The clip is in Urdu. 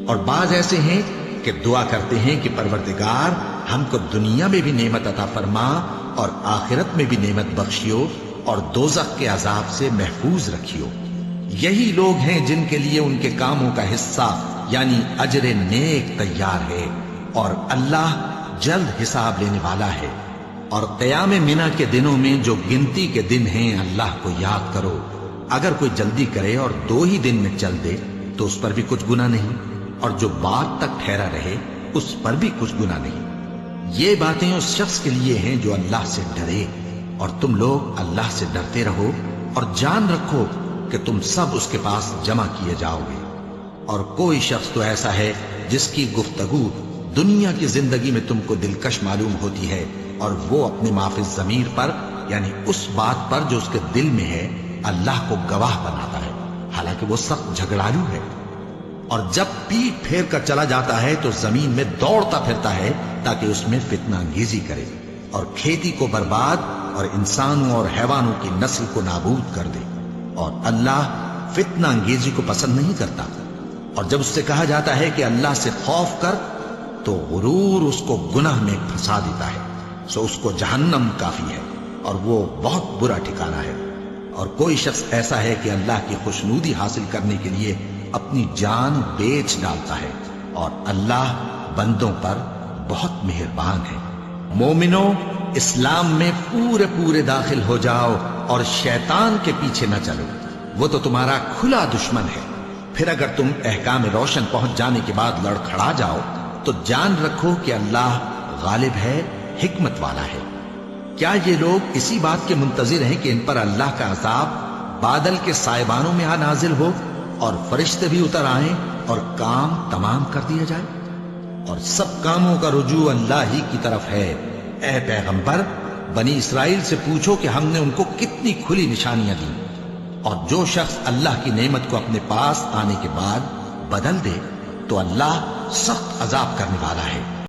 اور بعض ایسے ہیں کہ دعا کرتے ہیں کہ پروردگار ہم کو دنیا میں بھی نعمت عطا فرما اور آخرت میں بھی نعمت بخشیو اور دوزخ کے عذاب سے محفوظ رکھیو۔ یہی لوگ ہیں جن کے لیے ان کے کاموں کا حصہ یعنی اجر نیک تیار ہے، اور اللہ جلد حساب لینے والا ہے۔ اور قیام منی کے دنوں میں جو گنتی کے دن ہیں اللہ کو یاد کرو۔ اگر کوئی جلدی کرے اور 2 ہی دن میں چل دے تو اس پر بھی کچھ گناہ نہیں، اور جو بعد تک ٹھہرا رہے اس پر بھی کچھ گناہ نہیں۔ یہ باتیں اس شخص کے لیے ہیں جو اللہ سے ڈرے، اور تم لوگ اللہ سے ڈرتے رہو اور جان رکھو کہ تم سب اس کے پاس جمع کیے جاؤ گے۔ اور کوئی شخص تو ایسا ہے جس کی گفتگو دنیا کی زندگی میں تم کو دلکش معلوم ہوتی ہے، اور وہ اپنے معافی ضمیر پر یعنی اس بات پر جو اس کے دل میں ہے اللہ کو گواہ بناتا ہے، حالانکہ وہ سخت جھگڑالو ہے۔ اور جب پیٹ پھیر کر چلا جاتا ہے تو زمین میں دوڑتا پھرتا ہے تاکہ اس میں فتنہ انگیزی کرے اور کھیتی کو برباد اور انسانوں اور حیوانوں کی نسل کو نابود کر دے، اور اللہ فتنہ انگیزی کو پسند نہیں کرتا۔ اور جب اس سے کہا جاتا ہے کہ اللہ سے خوف کر تو غرور اس کو گناہ میں پھنسا دیتا ہے، سو اس کو جہنم کافی ہے اور وہ بہت برا ٹھکانہ ہے۔ اور کوئی شخص ایسا ہے کہ اللہ کی خوشنودی حاصل کرنے کے لیے اپنی جان بیچ ڈالتا ہے، اور اللہ بندوں پر بہت مہربان ہے۔ مومنو، اسلام میں پورے داخل ہو جاؤ اور شیطان کے پیچھے نہ چلو، وہ تو تمہارا کھلا دشمن ہے۔ پھر اگر تم احکام روشن پہنچ جانے کے بعد لڑکھڑا جاؤ تو جان رکھو کہ اللہ غالب ہے، حکمت والا ہے۔ کیا یہ لوگ اسی بات کے منتظر ہیں کہ ان پر اللہ کا عذاب بادل کے سائبانوں میں نازل ہو اور فرشتے بھی اتر آئیں اور کام تمام کر دیا جائے؟ اور سب کاموں کا رجوع اللہ ہی کی طرف ہے۔ اے پیغمبر، بنی اسرائیل سے پوچھو کہ ہم نے ان کو کتنی کھلی نشانیاں دیں، اور جو شخص اللہ کی نعمت کو اپنے پاس آنے کے بعد بدل دے تو اللہ سخت عذاب کرنے والا ہے۔